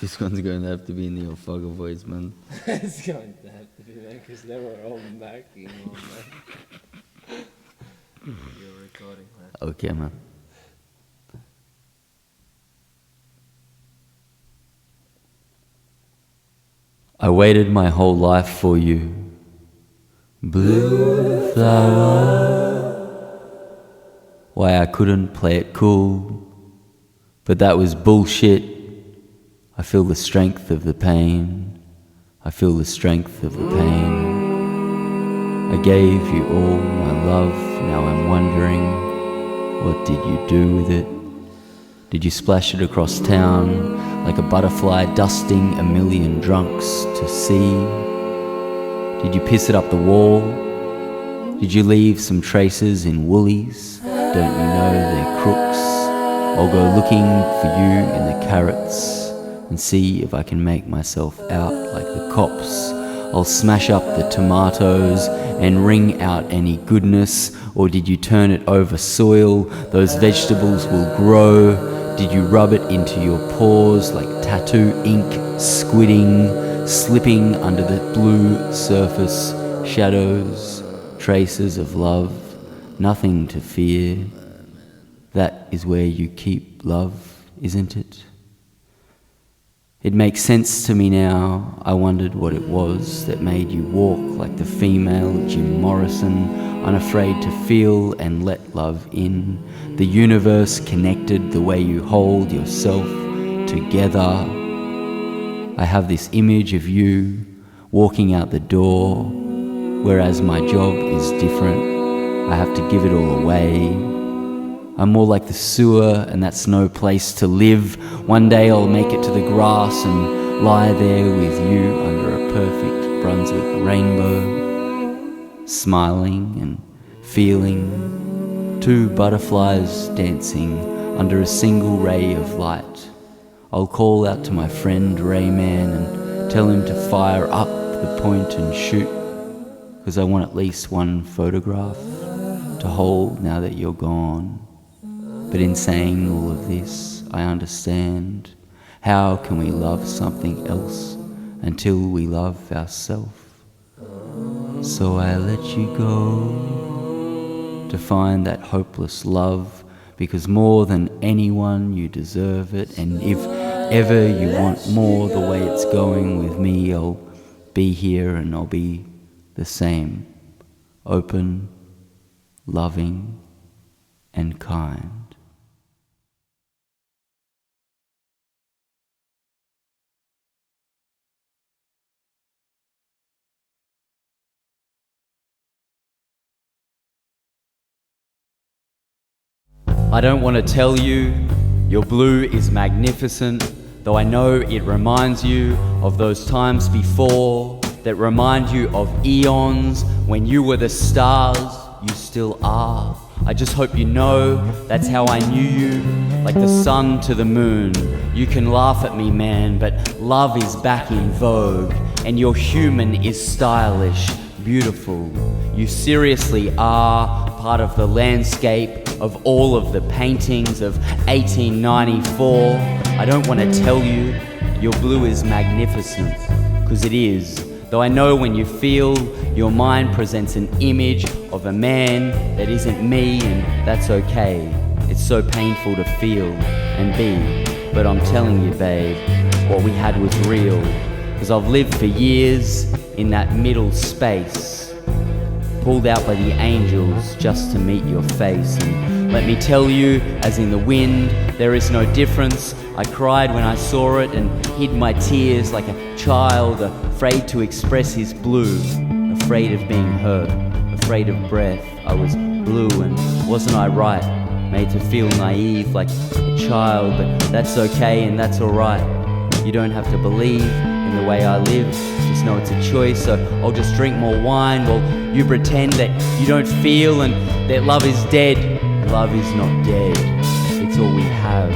This one's going to have to be in your fucker voice, man. It's going to have to be, man, because they were all backing on that. You're recording, man. Okay, man. I waited my whole life for you, blue flower. Why I couldn't play it cool, but that was bullshit. I feel the strength of the pain. I feel the strength of the pain. I gave you all my love, now I'm wondering, what did you do with it? Did you splash it across town like a butterfly dusting a million drunks to see? Did you piss it up the wall? Did you leave some traces in Woolies? Don't you know they're crooks? I'll go looking for you in the carrots and see if I can make myself out like the cops. I'll smash up the tomatoes and wring out any goodness. Or did you turn it over soil? Those vegetables will grow. Did you rub it into your pores like tattoo ink, squidding, slipping under the blue surface, shadows, traces of love, nothing to fear? That is where you keep love, isn't it? It makes sense to me now. I wondered what it was that made you walk like the female Jim Morrison, unafraid to feel and let love in. The universe connected the way you hold yourself together. I have this image of you walking out the door, whereas my job is different. I have to give it all away. I'm more like the sewer, and that's no place to live. One day I'll make it to the grass and lie there with you under a perfect Brunswick rainbow, smiling and feeling, two butterflies dancing under a single ray of light. I'll call out to my friend Rayman and tell him to fire up the point and shoot, because I want at least one photograph to hold now that you're gone. But in saying all of this, I understand, how can we love something else until we love ourselves? So I let you go to find that hopeless love, because more than anyone you deserve it, and if ever you want more the way it's going with me, I'll be here and I'll be the same, open, loving and kind. I don't want to tell you your blue is magnificent, though I know it reminds you of those times before, that remind you of eons when you were the stars you still are. I just hope you know that's how I knew you, like the sun to the moon. You can laugh at me, man, but love is back in vogue, and your human is stylish, beautiful. You seriously are part of the landscape of all of the paintings of 1894. I don't want to tell you your blue is magnificent, because it is. Though I know when you feel, your mind presents an image of a man that isn't me, and that's okay. It's so painful to feel and be. But I'm telling you, babe, what we had was real, because I've lived for years in that middle space, pulled out by the angels just to meet your face. And let me tell you, as in the wind, there is no difference. I cried when I saw it and hid my tears like a child, afraid to express his blue, afraid of being hurt, afraid of breath. I was blue, and wasn't I right? Made to feel naive like a child, but that's okay and that's alright. You don't have to believe in the way I live, just know it's a choice. So I'll just drink more wine while you pretend that you don't feel and that love is dead. Love is not dead, it's all we have.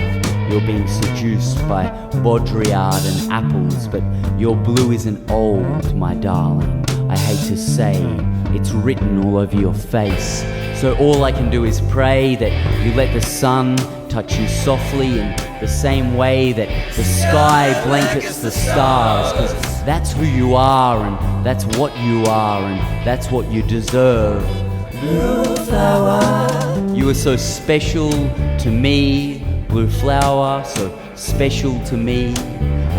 You're being seduced by Baudrillard and apples, but your blue isn't old, my darling. I hate to say, it's written all over your face. So all I can do is pray that you let the sun touch you softly in the same way that the sky blankets the stars, 'cause that's who you are, and that's what you are, and that's what you deserve. Blue flower, you are so special to me. Blue flower, so special to me.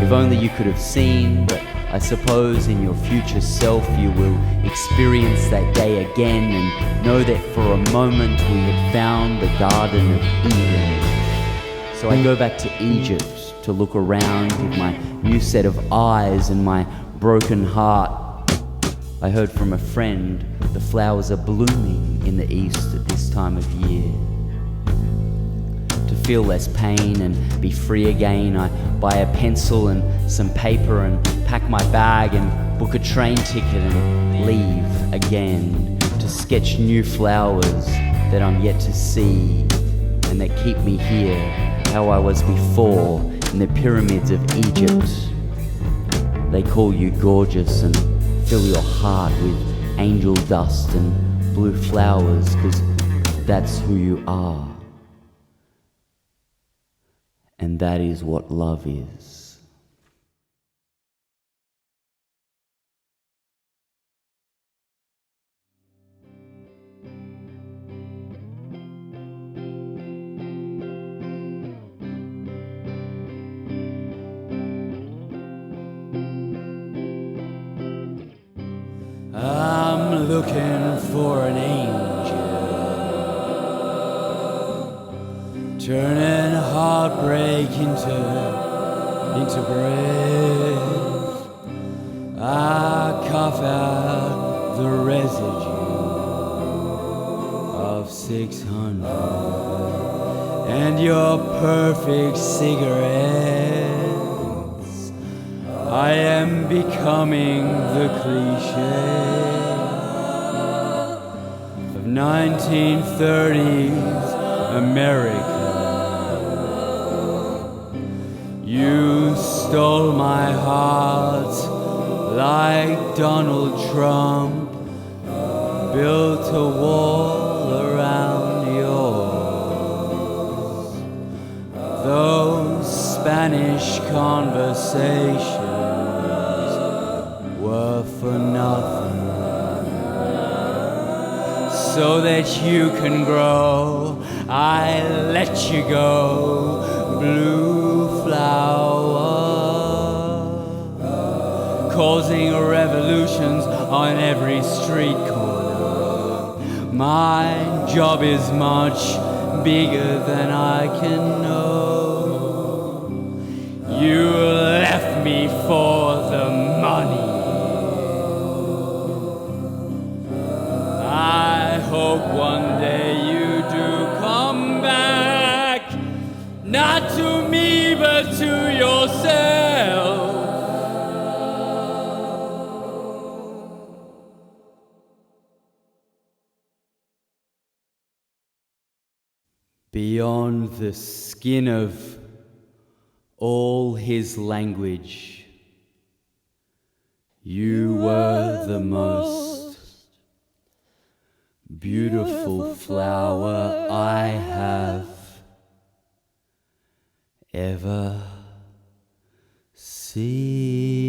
If only you could have seen, but I suppose in your future self you will experience that day again and know that for a moment we had found the Garden of Eden. So I go back to Egypt to look around with my new set of eyes and my broken heart. I heard from a friend the flowers are blooming in the east at this time of year. To feel less pain and be free again, I buy a pencil and some paper and pack my bag and book a train ticket and leave again to sketch new flowers that I'm yet to see and that keep me here, how I was before in the pyramids of Egypt. They call you gorgeous and fill your heart with angel dust and blue flowers, 'cause that's who you are. And that is what love is. I'm looking for an angel, turning heartbreak into breath. I cough out the residue of 600 and your perfect cigarettes. I am becoming the cliché of 1930s America. You stole my heart like Donald Trump, built a wall around yours. Those Spanish conversations were for nothing, so that you can grow. I let you go, blue flower, causing revolutions on every street corner. My job is much bigger than I can know. You left me for the money. I hope one day you do come back, not to me but to yourself. Beyond the skin of all his language, you were the most beautiful flower I have ever seen.